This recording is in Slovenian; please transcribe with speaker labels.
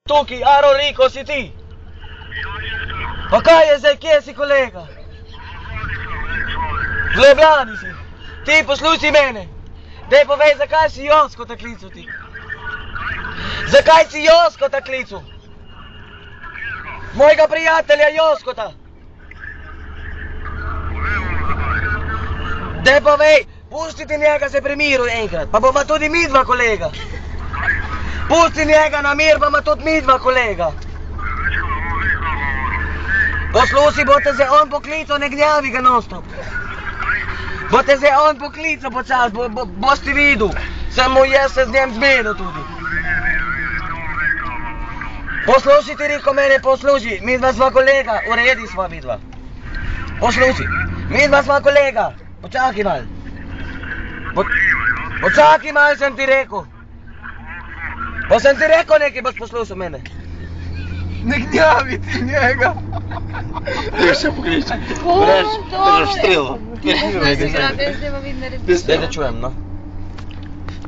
Speaker 1: Tukaj, Aro Riko, si ti? Pa kaj je zdaj, kje si kolega? V Ljubljani si. Ti poslušaj mene. Daj povej, zakaj si Joskota klical ti? Zakaj si Joskota klical? Mojega prijatelja Joskota. Daj povej, pustite njega se primiru enkrat, pa bomo tudi mi dva kolega. Pusti njega na mir, bomo tudi mi dva kolega. Poslušaj, bote se on poklical, ne gnjavi ga non-stop. Bote se on poklical počas, boste videl. Samo jaz se z njem zmenil tudi. Poslušaj ti, Riko, mene poslušaj, mi dva sva kolega, uredi sva mi dva. Poslušaj, mi dva sva kolega, počakaj mal. Počakaj mal, sem ti rekel. Pa sem ti rekel nekaj, boš poslušal mene.
Speaker 2: Ne gnjavi ti njega.
Speaker 3: Daj še pokliči. Držaš strelo.
Speaker 4: Zdaj bom vidno narediti.
Speaker 1: Daj da čujem, no.